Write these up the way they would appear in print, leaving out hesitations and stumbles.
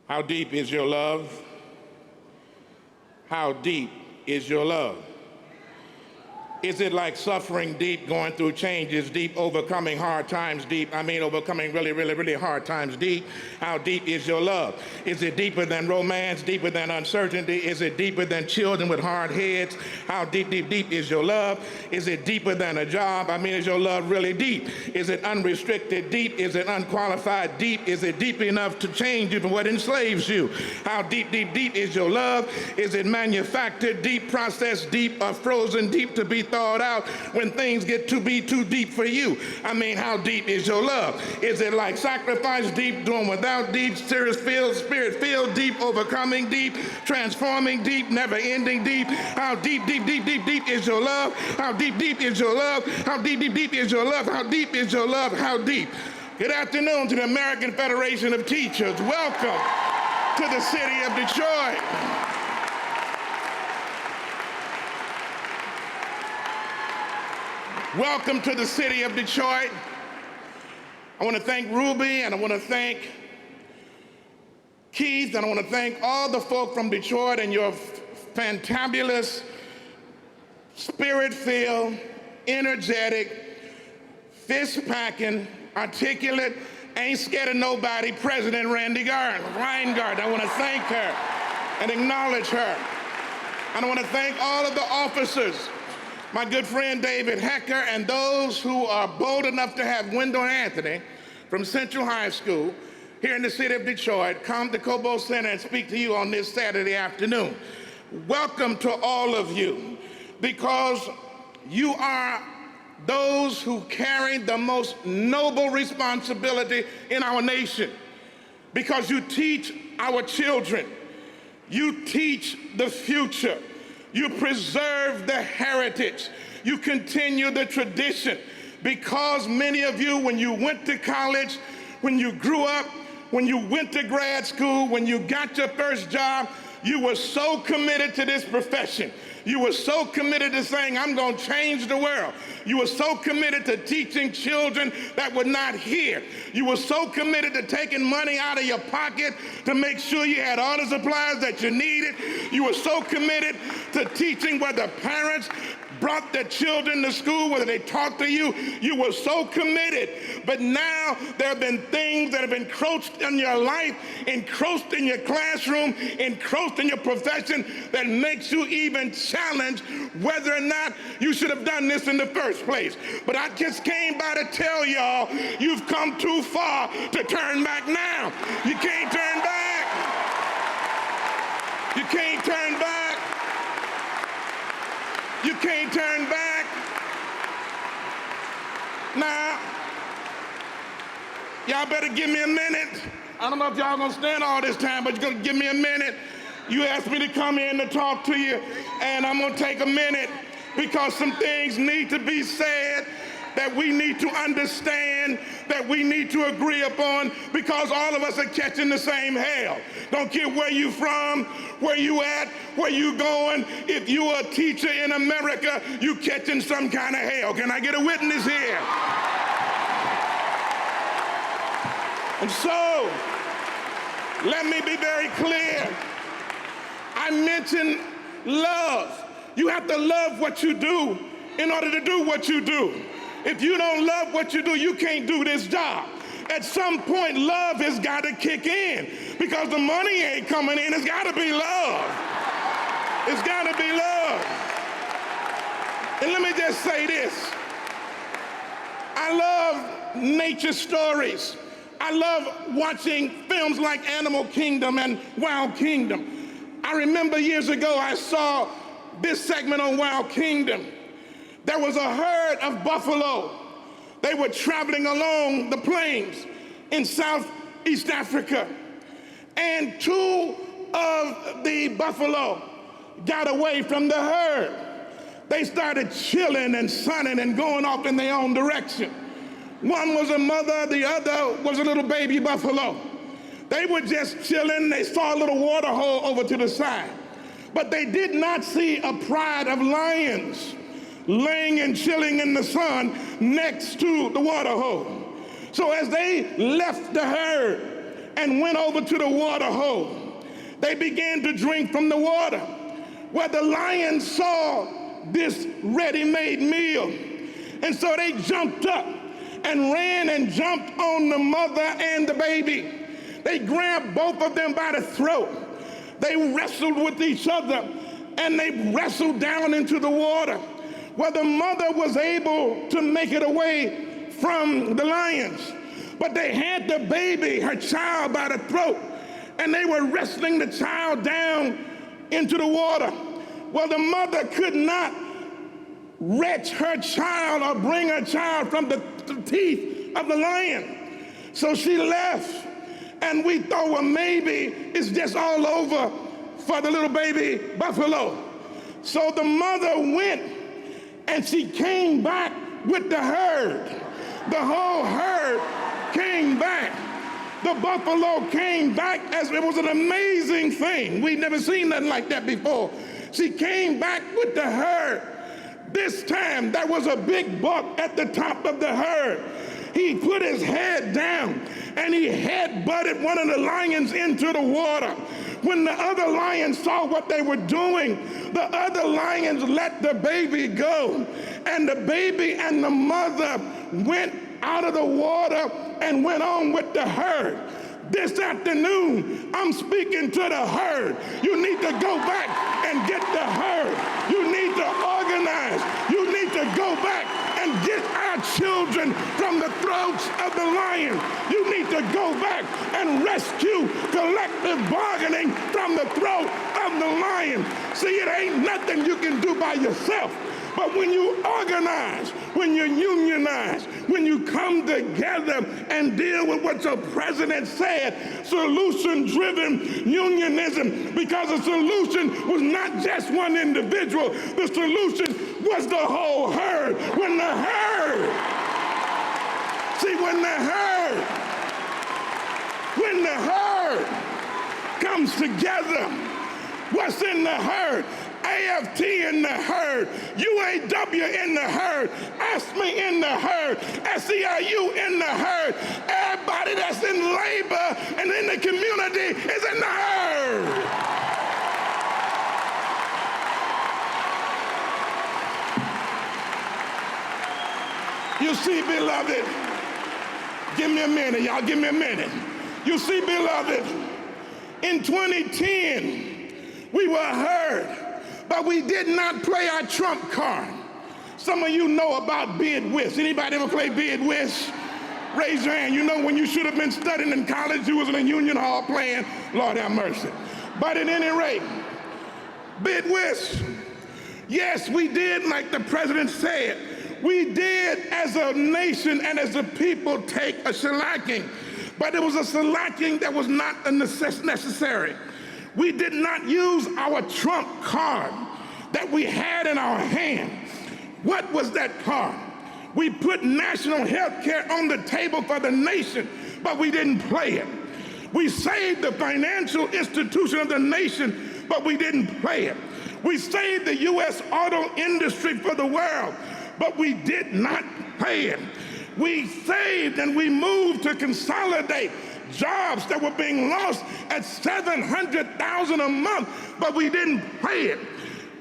How deep is your love? How deep is your love? Is it like suffering deep, going through changes deep, overcoming hard times deep? Overcoming really hard times deep. How deep is your love? Is it deeper than romance, deeper than uncertainty? Is it deeper than children with hard heads? How deep is your love? Is it deeper than a job? Is your love really deep? Is it unrestricted deep? Is it unqualified deep? Is it deep enough to change you from what enslaves you? How deep is your love? Is it manufactured deep, processed deep, or frozen deep to be thawed out when things get to be too deep for you? How deep is your love? Is it like sacrifice deep, doing without deep, spirit-filled deep, overcoming deep, transforming deep, never-ending deep? How deep is your love? How deep is your love? How deep is your love? How deep is your love? How deep? Good afternoon to the American Federation of Teachers. Welcome to the city of Detroit. Welcome to the city of Detroit. I want to thank Ruby, and I want to thank Keith, and I want to thank all the folk from Detroit and your fantabulous, spirit-filled, energetic, fist-packing, articulate, ain't scared of nobody, President Reingard. I want to thank her and acknowledge her. And I want to thank all of the officers, my good friend David Hecker, and those who are bold enough to have Wendell Anthony from Central High School here in the city of Detroit come to Cobo Center and speak to you on this Saturday afternoon. Welcome to all of you, because you are those who carry the most noble responsibility in our nation, because you teach our children, you teach the future, you preserve the heritage, you continue the tradition, because many of you, when you went to college, when you grew up, when you went to grad school, when you got your first job, you were so committed to this profession. You were so committed to saying, I'm going to change the world. You were so committed to teaching children that would not hear. You were so committed to taking money out of your pocket to make sure you had all the supplies that you needed. You were so committed to teaching where the parents brought their children to school, whether they talked to you. You were so committed. But now there have been things that have encroached in your life, encroached in your classroom, encroached in your profession, that makes you even challenge whether or not you should have done this in the first place. But I just came by to tell y'all, you've come too far to turn back now. You can't turn back. You can't turn back. You can't turn back. Now, y'all better give me a minute. I don't know if y'all gonna stand all this time, but you're gonna give me a minute. You asked me to come in to talk to you, and I'm gonna take a minute, because some things need to be said that we need to understand, that we need to agree upon, because all of us are catching the same hell. Don't care where you from, where you at, where you going. If you are a teacher in America, you catching some kind of hell. Can I get a witness here? And so, let me be very clear. I mentioned love. You have to love what you do in order to do what you do. If you don't love what you do, you can't do this job. At some point, love has got to kick in, because the money ain't coming in. It's got to be love. It's got to be love. And let me just say this. I love nature stories. I love watching films like Animal Kingdom and Wild Kingdom. I remember years ago I saw this segment on Wild Kingdom. There was a herd of buffalo. They were traveling along the plains in Southeast Africa. And two of the buffalo got away from the herd. They started chilling and sunning and going off in their own direction. One was a mother, the other was a little baby buffalo. They were just chilling. They saw a little water hole over to the side. But they did not see a pride of lions laying and chilling in the sun next to the water hole. So as they left the herd, and went over to the water hole. They began to drink from the water. Well, the lions saw this ready-made meal, and so they jumped up and ran and jumped on the mother and the baby. They grabbed both of them by the throat. They wrestled with each other, and they wrestled down into the water. Well, the mother was able to make it away from the lions, but they had the baby, her child, by the throat, and they were wrestling the child down into the water. Well, the mother could not wrench her child or bring her child from the teeth of the lion. So she left, and we thought, well, maybe it's just all over for the little baby buffalo. So the mother went, and she came back with the herd. The whole herd came back. The buffalo came back, as it was an amazing thing. We'd never seen nothing like that before. She came back with the herd. This time, there was a big buck at the top of the herd. He put his head down, and he head-butted one of the lions into the water. When the other lions saw what they were doing, the other lions let the baby go, and the baby and the mother went out of the water and went on with the herd. This afternoon, I'm speaking to the herd. You need to go back and get the herd. You need to organize. You need to go back and get our children from the throats of the lion. You need to go back and rescue collective bargaining from the throat of the lion. See, it ain't nothing you can do by yourself. But when you organize, when you unionize, when you come together and deal with what your president said, solution-driven unionism, because the solution was not just one individual, the solution was the whole herd. When the herd comes together, what's in the herd? AFT in the herd, UAW in the herd, ASME in the herd, SEIU in the herd. Everybody that's in labor and in the community is in the herd. You see, beloved, give me a minute, y'all, give me a minute. You see, beloved, in 2010, we were heard, but we did not play our trump card. Some of you know about bid whist. Anybody ever play bid whist? Raise your hand. You know when you should have been studying in college, you was in a union hall playing, Lord have mercy. But at any rate, bid whist. Yes, we did, like the president said. We did, as a nation and as a people, take a shellacking. But it was a shellacking that was not necessary. We did not use our trump card that we had in our hand. What was that card? We put national health care on the table for the nation, but we didn't play it. We saved the financial institution of the nation, but we didn't play it. We saved the U.S. auto industry for the world, but we did not play it. We saved and we moved to consolidate jobs that were being lost at $700,000 a month, but we didn't pay it.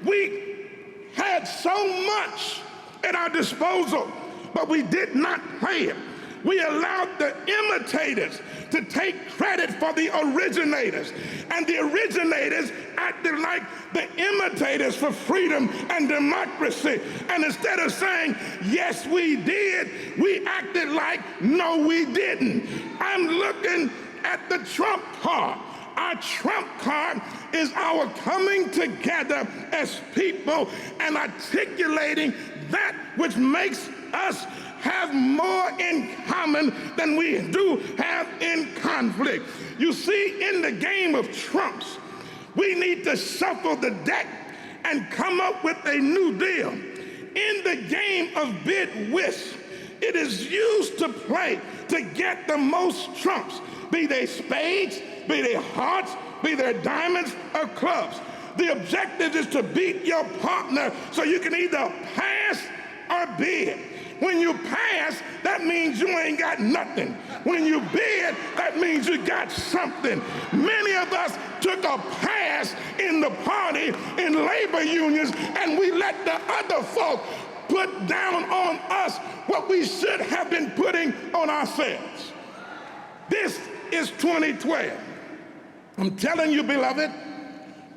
We had so much at our disposal, but we did not pay it. We allowed the imitators to take credit for the originators, and the originators acted like the imitators for freedom and democracy. And instead of saying, yes, we did, we acted like, no, we didn't. I'm looking at the Trump card. Our Trump card is our coming together as people and articulating that which makes us have more in common than we do have in conflict. You see, in the game of Trumps, we need to shuffle the deck and come up with a new deal. In the game of bid whist, it is used to play to get the most trumps, be they spades, be they hearts, be they diamonds or clubs. The objective is to beat your partner so you can either pass or bid. When you pass, that means you ain't got nothing. When you bid, that means you got something. Many of us took a pass in the party in labor unions, and we let the other folk put down on us what we should have been putting on ourselves. This is 2012. I'm telling you, beloved,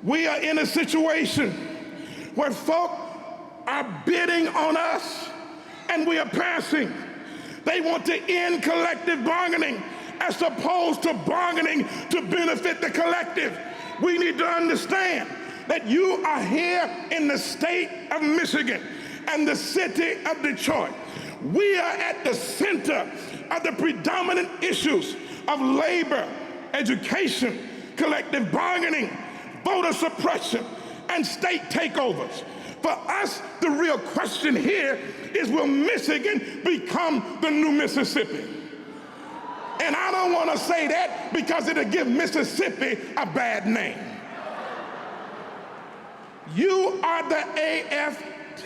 we are in a situation where folk are bidding on us and we are passing. They want to end collective bargaining as opposed to bargaining to benefit the collective. We need to understand that you are here in the state of Michigan and the city of Detroit. We are at the center of the predominant issues of labor, education, collective bargaining, voter suppression, and state takeovers. For us, the real question here is, will Michigan become the new Mississippi? And I don't want to say that because it'll give Mississippi a bad name. You are the AFT.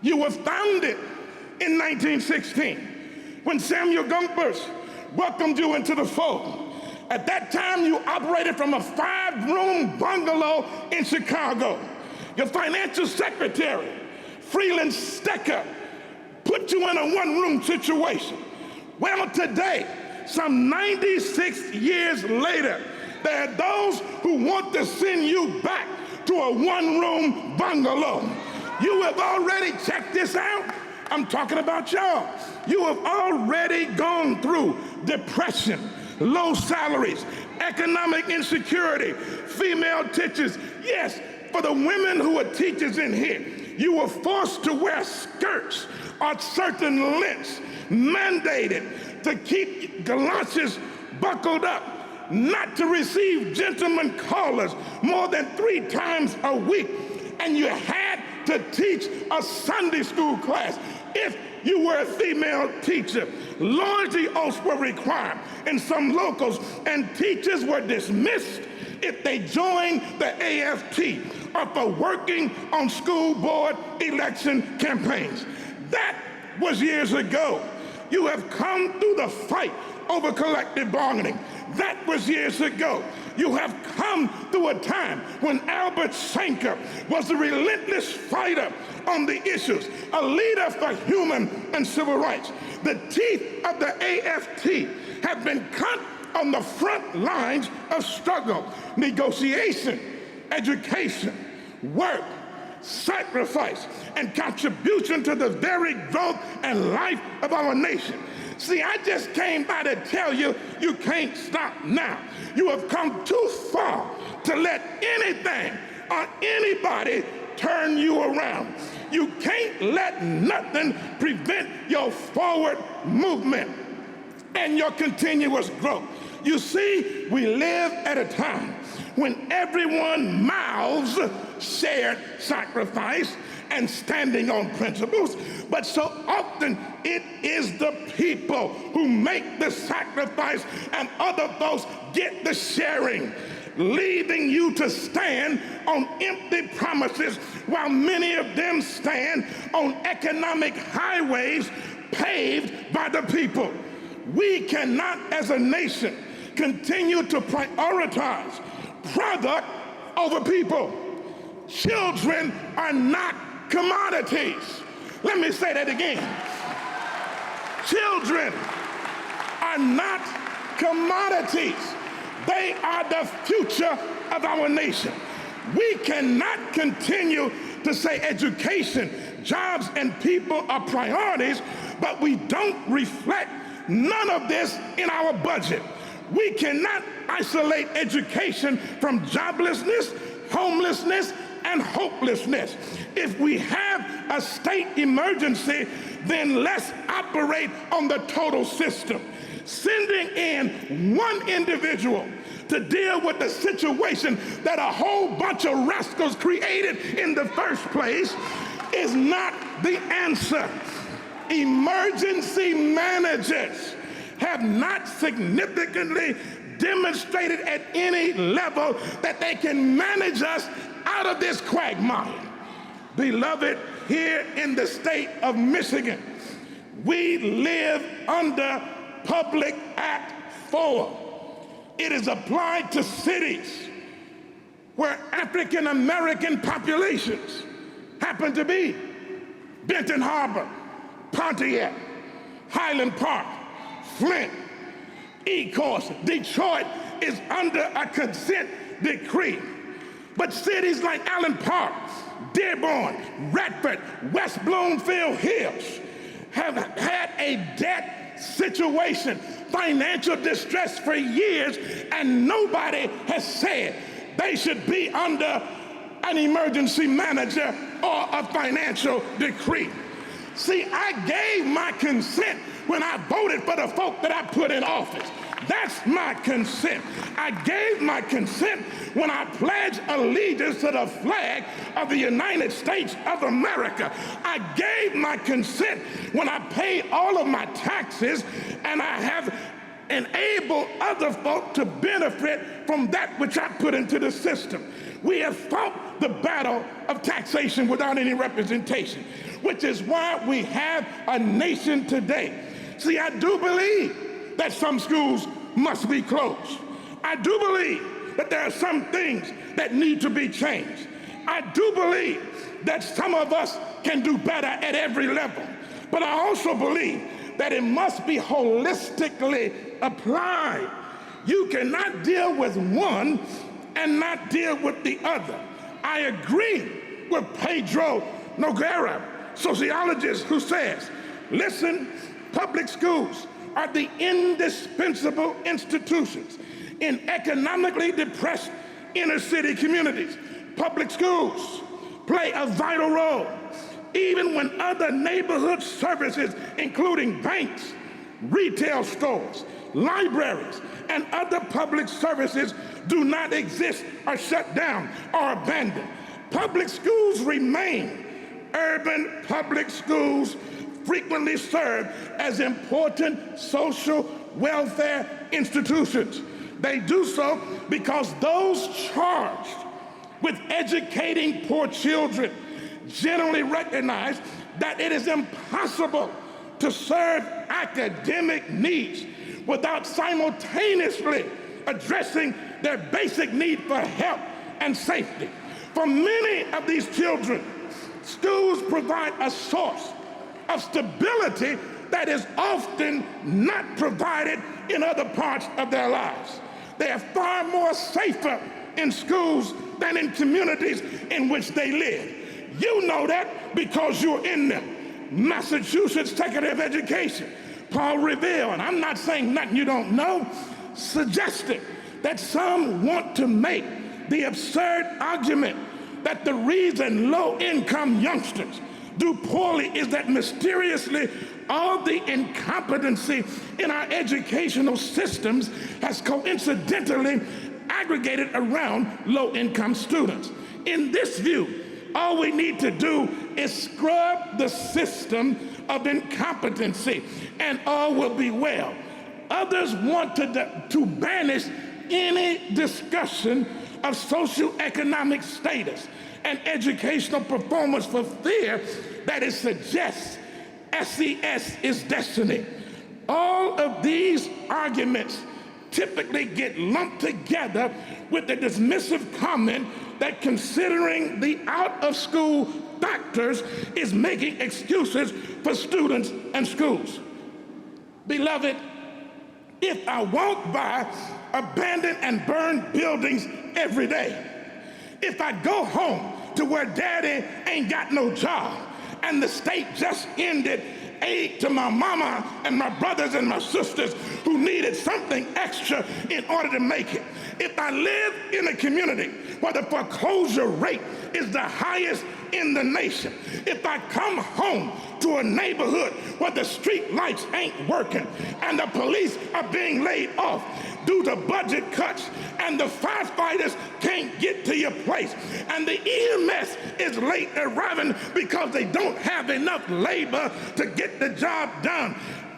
You were founded in 1916 when Samuel Gompers welcomed you into the fold. At that time, you operated from a 5-room bungalow in Chicago. Your financial secretary, Freeland Stecker, put you in a 1-room situation. Well, today, some 96 years later, there are those who want to send you back to a 1-room bungalow. You have already checked this out. I'm talking about y'all. You have already gone through depression, low salaries, economic insecurity, female teachers. Yes, for the women who are teachers in here, you were forced to wear skirts or certain lengths, mandated to keep galoshes buckled up, not to receive gentlemen callers more than 3 times a week, and you had to teach a Sunday school class if you were a female teacher. Loyalty oaths were required in some locals, and teachers were dismissed if they joined the AFT or for working on school board election campaigns. That was years ago. You have come through the fight over collective bargaining. That was years ago. You have come through a time when Albert Shanker was a relentless fighter on the issues, a leader for human and civil rights. The teeth of the AFT have been cut on the front lines of struggle, negotiation, education, work, sacrifice, and contribution to the very growth and life of our nation. See, I just came by to tell you, you can't stop now. You have come too far to let anything or anybody turn you around. You can't let nothing prevent your forward movement and your continuous growth. You see, we live at a time when everyone mouths shared sacrifice and standing on principles, but so often it is the people who make the sacrifice and other folks get the sharing, leaving you to stand on empty promises while many of them stand on economic highways paved by the people. We cannot, as a nation, continue to prioritize product over people. Children are not commodities. Let me say that again. Children are not commodities. They are the future of our nation. We cannot continue to say education, jobs, and people are priorities, but we don't reflect none of this in our budget. We cannot isolate education from joblessness, homelessness, and hopelessness. If we have a state emergency, then let's operate on the total system. Sending in one individual to deal with the situation that a whole bunch of rascals created in the first place is not the answer. Emergency managers have not significantly demonstrated at any level that they can manage us out of this quagmire. Beloved, here in the state of Michigan, we live under Public Act 4. It is applied to cities where African American populations happen to be. Benton Harbor, Pontiac, Highland Park, Flint, Ecorse, Detroit is under a consent decree. But cities like Allen Park, Dearborn, Radford, West Bloomfield Hills have had a debt situation, financial distress for years, and nobody has said they should be under an emergency manager or a financial decree. See, I gave my consent when I voted for the folk that I put in office. That's my consent. I gave my consent when I pledged allegiance to the flag of the United States of America. I gave my consent when I paid all of my taxes, and I have enabled other folk to benefit from that which I put into the system. We have fought the battle of taxation without any representation, which is why we have a nation today. See, I do believe that some schools must be closed. I do believe that there are some things that need to be changed. I do believe that some of us can do better at every level. But I also believe that it must be holistically applied. You cannot deal with one and not deal with the other. I agree with Pedro Noguera, sociologist, who says, listen, public schools are the indispensable institutions in economically depressed inner city communities. Public schools play a vital role even when other neighborhood services, including banks, retail stores, libraries, and other public services do not exist or shut down or abandoned. Public schools remain. Urban public schools frequently serve as important social welfare institutions. They do so because those charged with educating poor children generally recognize that it is impossible to serve academic needs without simultaneously addressing their basic need for help and safety. For many of these children, schools provide a source of stability that is often not provided in other parts of their lives. They are far more safer in schools than in communities in which they live. You know that because you're in them. Massachusetts Secretary of Education, Paul Revere, and I'm not saying nothing you don't know, suggested that some want to make the absurd argument that the reason low-income youngsters do poorly is that mysteriously all the incompetency in our educational systems has coincidentally aggregated around low-income students. In this view, all we need to do is scrub the system of incompetency and all will be well. Others want to banish any discussion of socioeconomic status and educational performance for fear that it suggests SES is destiny. All of these arguments typically get lumped together with the dismissive comment that considering the out-of-school factors is making excuses for students and schools. Beloved, if I walk by abandoned and burned buildings every day, if I go home to where daddy ain't got no job and the state just ended aid to my mama and my brothers and my sisters who needed something extra in order to make it, if I live in a community where the foreclosure rate is the highest in the nation, if I come home to a neighborhood where the street lights ain't working and the police are being laid off due to budget cuts and the firefighters can't get to your place and the EMS is late arriving because they don't have enough labor to get the job done,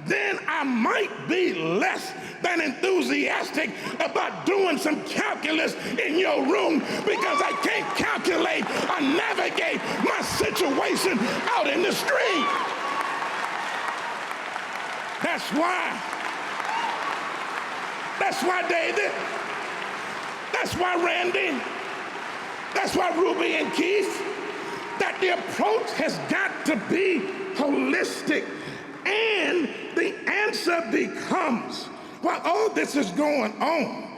then I might be less than enthusiastic about doing some calculus in your room, because I can't calculate or navigate my situation out in the street. That's why David, that's why Randy, that's why Ruby and Keith, that the approach has got to be holistic. And the answer becomes, while all this is going on,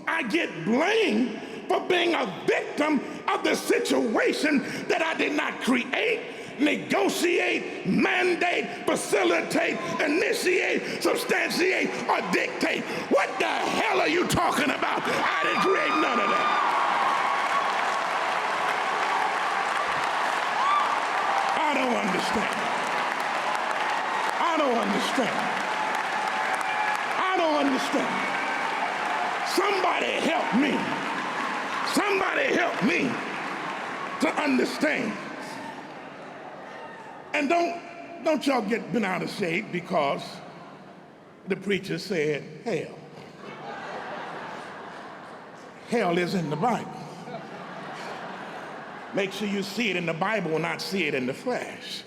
I get blamed for being a victim of the situation that I did not create, negotiate, mandate, facilitate, initiate, substantiate, or dictate. What the hell are you talking about? I didn't create none of that. I don't understand. I don't understand. I don't understand. Somebody help me. Somebody help me to understand. And don't y'all get bent out of shape because the preacher said hell. Hell is in the Bible. Make sure you see it in the Bible and not see it in the flesh.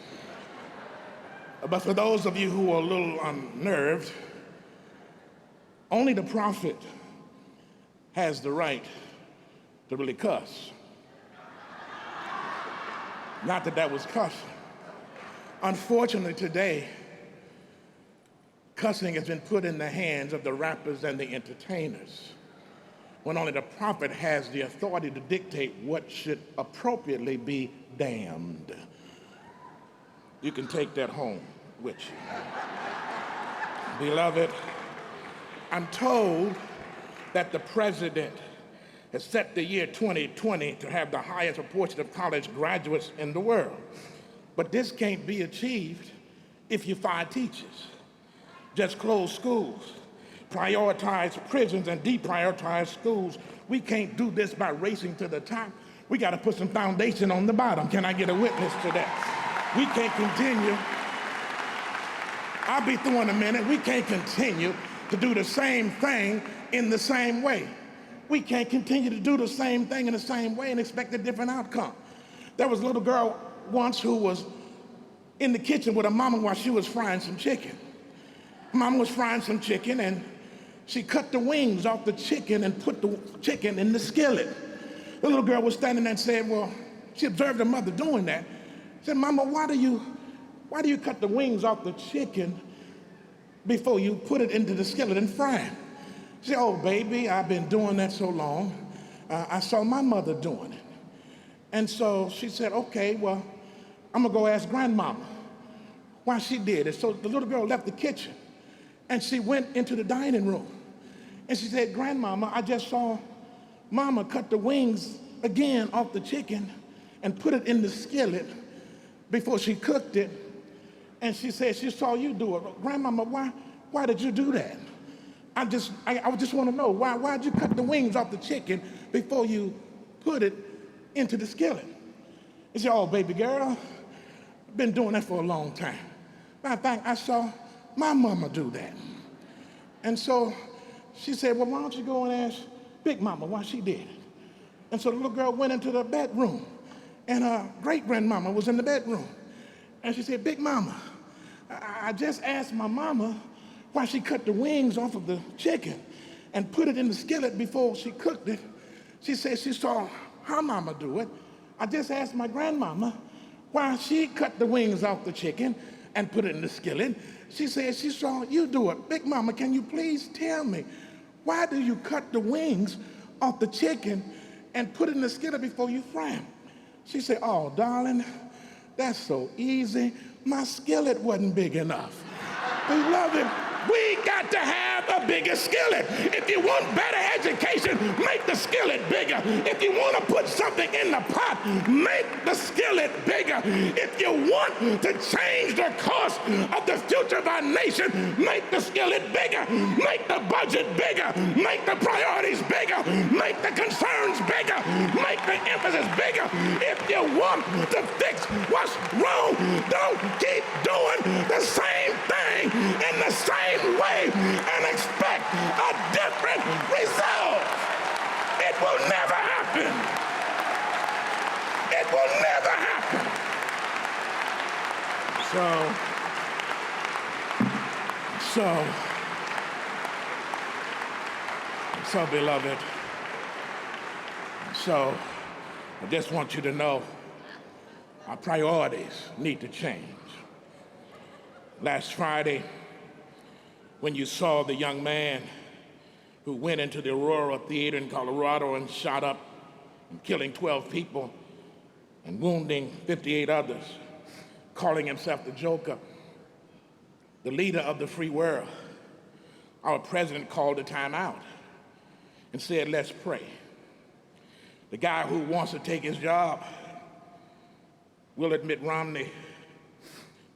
But for those of you who are a little unnerved, only the prophet has the right to really cuss. Not that that was cussing. Unfortunately today, cussing has been put in the hands of the rappers and the entertainers, when only the prophet has the authority to dictate what should appropriately be damned. You can take that home with you. Beloved, I'm told that the president has set the year 2020 to have the highest proportion of college graduates in the world. But this can't be achieved if you fire teachers, just close schools, prioritize prisons, and deprioritize schools. We can't do this by racing to the top. We got to put some foundation on the bottom. Can I get a witness to that? We can't continue. I'll be through in a minute. We can't continue to do the same thing in the same way. We can't continue to do the same thing in the same way and expect a different outcome. There was a little girl once who was in the kitchen with her mama while she was frying some chicken. Mama was frying some chicken and she cut the wings off the chicken and put the chicken in the skillet. The little girl was standing there and said, well, she observed her mother doing that. She said, Mama, why do you cut the wings off the chicken before you put it into the skillet and fry it? She said, oh, baby, I've been doing that so long. I saw my mother doing it. And so she said, okay, well, I'm gonna go ask grandmama why she did it. So the little girl left the kitchen and she went into the dining room. And she said, grandmama, I just saw mama cut the wings again off the chicken and put it in the skillet before she cooked it. And she said she saw you do it. Grandmama, why did you do that? I just want to know, why'd you cut the wings off the chicken before you put it into the skillet? He said, oh, baby girl, I've been doing that for a long time. Matter of fact, I saw my mama do that. And so she said, well, why don't you go and ask Big Mama why she did it? And so the little girl went into the bedroom, and her great-grandmama was in the bedroom. And she said, Big Mama, I just asked my mama why she cut the wings off of the chicken and put it in the skillet before she cooked it. She said she saw her mama do it. I just asked my grandmama why she cut the wings off the chicken and put it in the skillet. She said she saw you do it. Big Mama, can you please tell me, why do you cut the wings off the chicken and put it in the skillet before you fry them? She said, oh, darling, that's so easy. My skillet wasn't big enough. Beloved, we got to have a bigger skillet. If you want better education, make the skillet bigger. If you want to put something in the pot, make the skillet bigger. If you want to change the course of the future of our nation, make the skillet bigger. Make the budget bigger. Make the priorities bigger. Make the concerns bigger. Make the emphasis bigger. If you want to fix what's wrong, don't keep doing the same thing in the expect a different result. It will never happen. It will never happen. So beloved, I just want you to know our priorities need to change. Last Friday, when you saw the young man who went into the Aurora Theater in Colorado and shot up and killing 12 people and wounding 58 others, calling himself the Joker, the leader of the free world, our president called a time out and said, let's pray. The guy who wants to take his job, Willard Mitt Romney,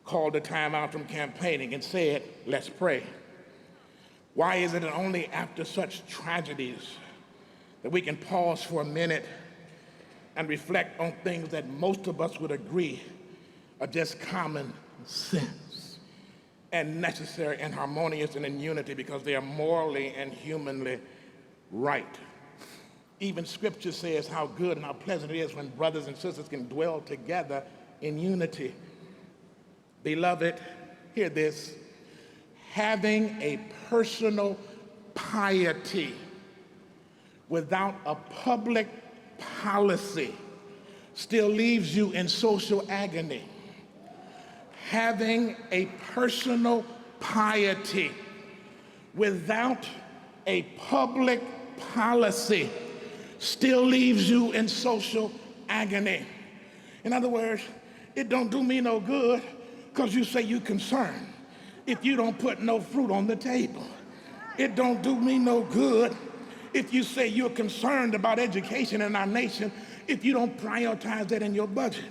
called a time out from campaigning and said, let's pray. Why is it that only after such tragedies that we can pause for a minute and reflect on things that most of us would agree are just common sense and necessary and harmonious and in unity because they are morally and humanly right? Even Scripture says how good and how pleasant it is when brothers and sisters can dwell together in unity. Beloved, hear this. Having a personal piety without a public policy still leaves you in social agony. Having a personal piety without a public policy still leaves you in social agony. In other words, it don't do me no good because you say you're concerned if you don't put no fruit on the table. It don't do me no good if you say you're concerned about education in our nation if you don't prioritize that in your budget.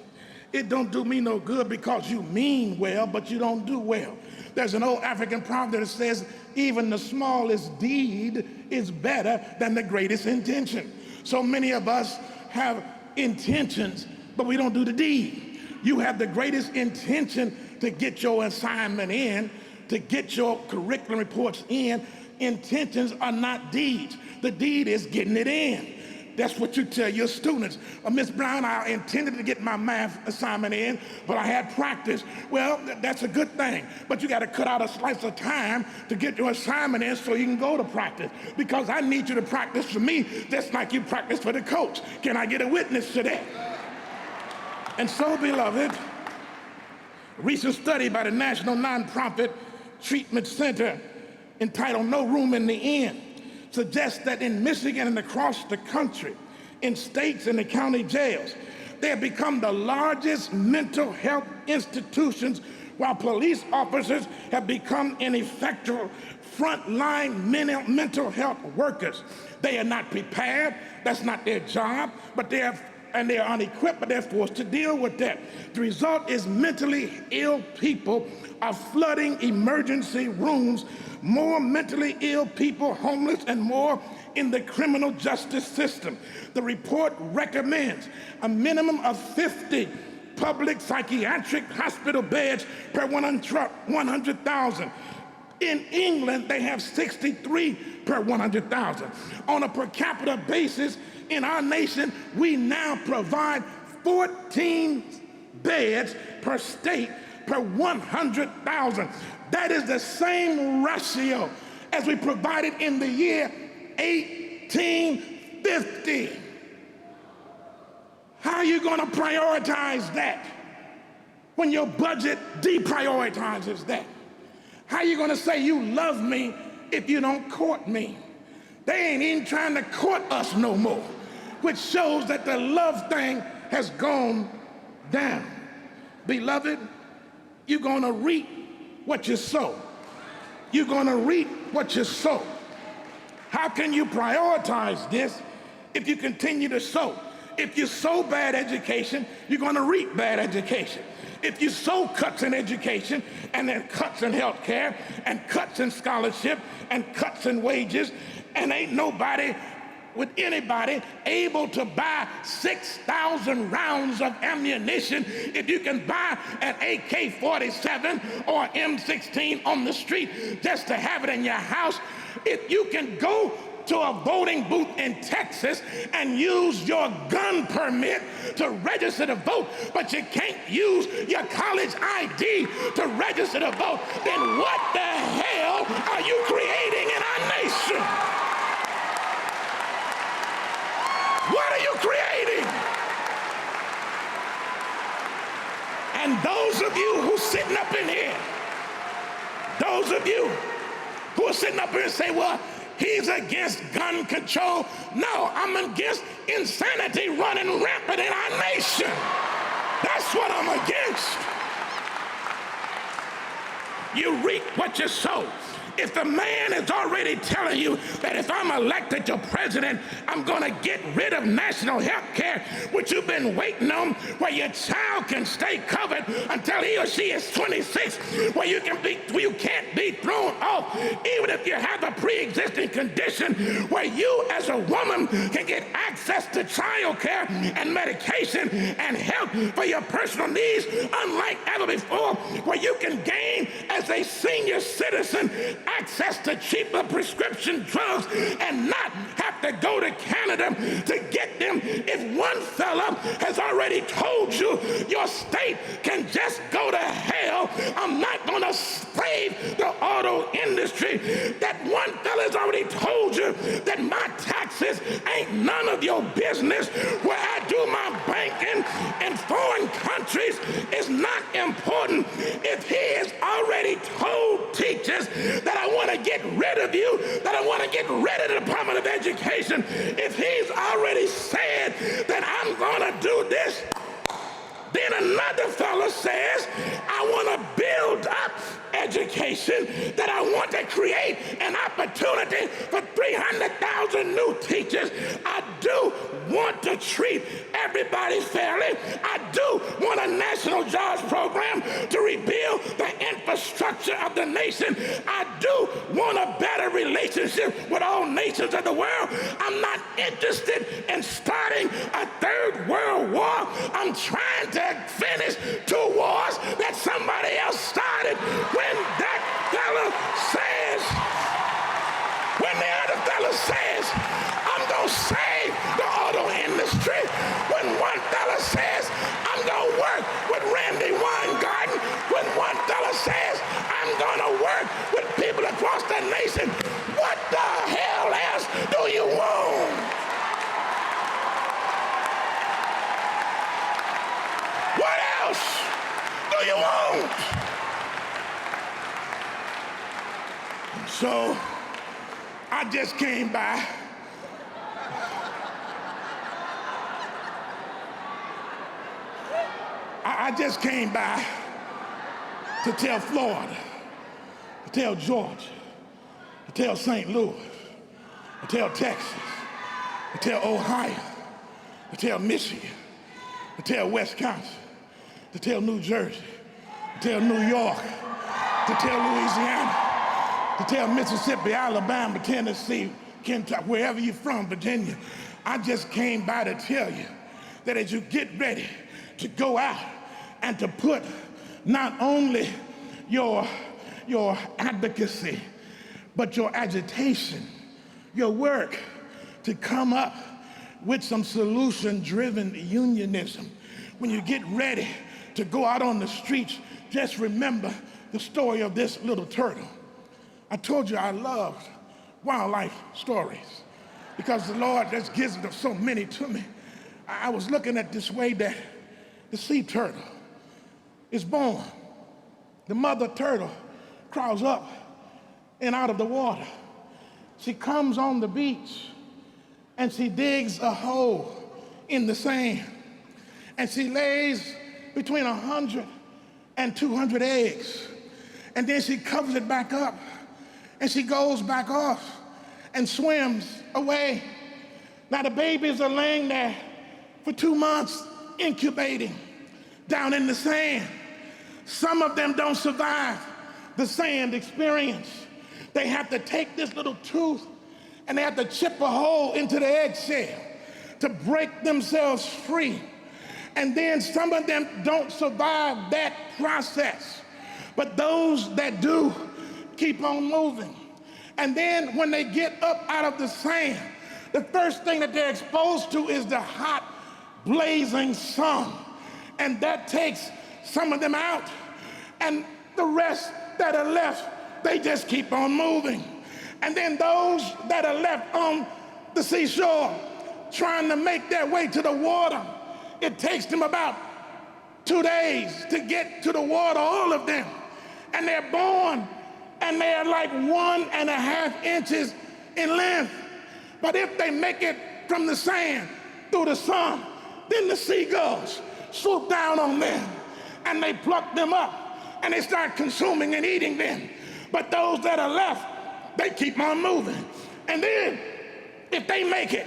It don't do me no good because you mean well, but you don't do well. There's an old African proverb that says, even the smallest deed is better than the greatest intention. So many of us have intentions, but we don't do the deed. You have the greatest intention to get your assignment in, to get your curriculum reports in. Intentions are not deeds. The deed is getting it in. That's what you tell your students. Miss Brown, I intended to get my math assignment in, but I had practice. Well, that's a good thing, but you got to cut out a slice of time to get your assignment in so you can go to practice, because I need you to practice for me just like you practice for the coach. Can I get a witness to that? And so, beloved, a recent study by the National Nonprofit Treatment Center entitled No Room in the Inn suggests that in Michigan and across the country, in states and the county jails, they have become the largest mental health institutions, while police officers have become ineffectual frontline mental health workers. They are not prepared. That's not their job, but they are unequipped, but they're forced to deal with that. The result is mentally ill people are flooding emergency rooms, more mentally ill people homeless, and more in the criminal justice system. The report recommends a minimum of 50 public psychiatric hospital beds per 100,000. In England, they have 63 per 100,000. On a per capita basis, in our nation, we now provide 14 beds per state per 100,000. That is the same ratio as we provided in the year 1850. How are you going to prioritize that when your budget deprioritizes that? How are you going to say you love me if you don't court me? They ain't even trying to court us no more, which shows that the love thing has gone down. Beloved, you're going to reap what you sow. You're going to reap what you sow. How can you prioritize this if you continue to sow? If you sow bad education, you're going to reap bad education. If you sow cuts in education and then cuts in health care and cuts in scholarship and cuts in wages, and ain't nobody with anybody able to buy 6,000 rounds of ammunition if you can buy an AK-47 or M16 on the street just to have it in your house? If you can go to a voting booth in Texas and use your gun permit to register to vote, but you can't use your college ID to register to vote, then what the hell are you creating in our nation? What are you creating? And those of you who are sitting up in here, those of you who are sitting up here and say, well, he's against gun control. No, I'm against insanity running rampant in our nation. That's what I'm against. You reap what you sow. If the man is already telling you that if I'm elected to president, I'm going to get rid of national health care, which you've been waiting on, where your child can stay covered until he or she is 26, where you can't be thrown off, even if you have a pre-existing condition, where you as a woman can get access to child care and medication and help for your personal needs unlike ever before, where you can gain as a senior citizen access to cheaper prescription drugs and not have to go to Canada to get them. If one fella has already told you your state can just go to hell, I'm not going to save the auto industry. That one fella has already told you that my taxes ain't none of your business. Where I do my banking in foreign countries is not important. If he has already told teachers that I want to get rid of you, that I want to get rid of the Department of Education, if he's already said that I'm going to do this, then another fellow says, I want to build up education, that I want to create an opportunity for 300,000 new teachers. I do want to treat everybody fairly. I do want a national jobs program to rebuild the infrastructure of the nation. I do want a better relationship with all nations of the world. I'm not interested in starting a third world war. I'm trying to finish 2 wars that somebody else started. When that fella says, when the other fella says, I'm going to save the auto industry, when one fella says, I'm going to work with Randy Weingarten, when one fella says, I'm going to work with people across the nation, what the hell else do you want? What else do you want? So I just came by to tell Florida, to tell Georgia, to tell St. Louis, to tell Texas, to tell Ohio, to tell Michigan, to tell Wisconsin, to tell New Jersey, to tell New York, to tell Louisiana, to tell Mississippi, Alabama, Tennessee, Kentucky, wherever you're from, Virginia. I just came by to tell you that as you get ready to go out and to put not only your advocacy, but your agitation, your work to come up with some solution-driven unionism. When you get ready to go out on the streets, just remember the story of this little turtle. I told you I loved wildlife stories because the Lord just gives so many to me. I was looking at this way that the sea turtle is born. The mother turtle crawls up and out of the water. She comes on the beach and she digs a hole in the sand and she lays between 100 and 200 eggs. And then she covers it back up and she goes back off and swims away. Now the babies are laying there for 2 months incubating down in the sand. Some of them don't survive the sand experience. They have to take this little tooth and they have to chip a hole into the eggshell to break themselves free. And then some of them don't survive that process. But those that do keep on moving. And then when they get up out of the sand, the first thing that they're exposed to is the hot, blazing sun. And that takes some of them out. And the rest that are left, they just keep on moving. And then those that are left on the seashore trying to make their way to the water, it takes them about 2 days to get to the water, all of them. And they're born, and they're like 1.5 inches in length. But if they make it from the sand through the sun, then the seagulls swoop down on them, and they pluck them up, and they start consuming and eating them. But those that are left, they keep on moving. And then, if they make it,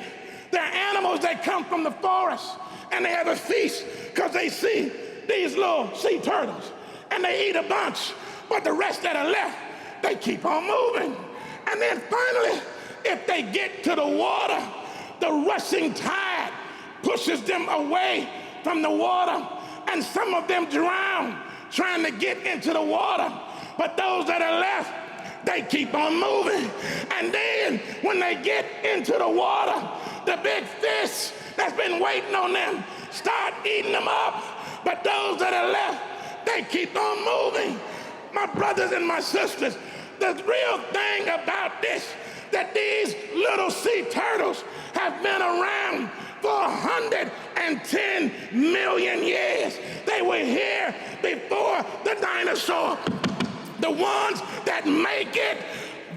there are animals that come from the forest, and they have a feast because they see these little sea turtles, and they eat a bunch. But the rest that are left, they keep on moving. And then finally, if they get to the water, the rushing tide pushes them away from the water, and some of them drown trying to get into the water. But those that are left, they keep on moving. And then when they get into the water, the big fish that's been waiting on them start eating them up. But those that are left, they keep on moving. My brothers and my sisters, the real thing about this, that these little sea turtles have been around for 110 million years. They were here before the dinosaur. The ones that make it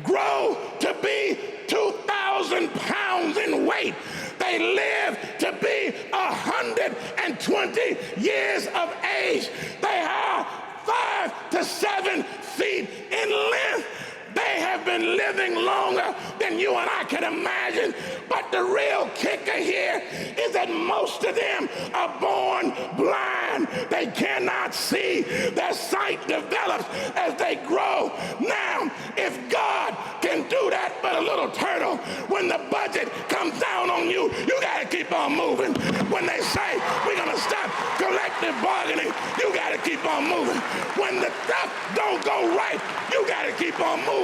grow to be 2,000 pounds in weight. They live to be 120 years of age. They are 5 to 7 feet in length. They have been living longer than you and I can imagine. But the real kicker here is that most of them are born blind. They cannot see. Their sight develops as they grow. Now, if God can do that for a little turtle, when the budget comes down on you, you got to keep on moving. When they say we're going to stop collective bargaining, you got to keep on moving. When the stuff don't go right, you got to keep on moving.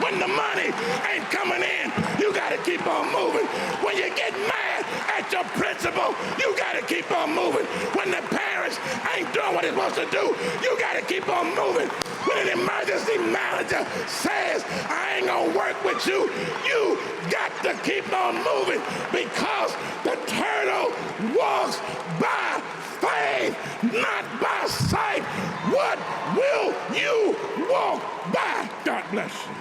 When the money ain't coming in, you got to keep on moving. When you get mad at your principal, you got to keep on moving. When the parents ain't doing what they're supposed to do, you got to keep on moving. When an emergency manager says, I ain't gonna work with you, you got to keep on moving, because the turtle walks by faith, not by sight. What will you walk by? God bless you.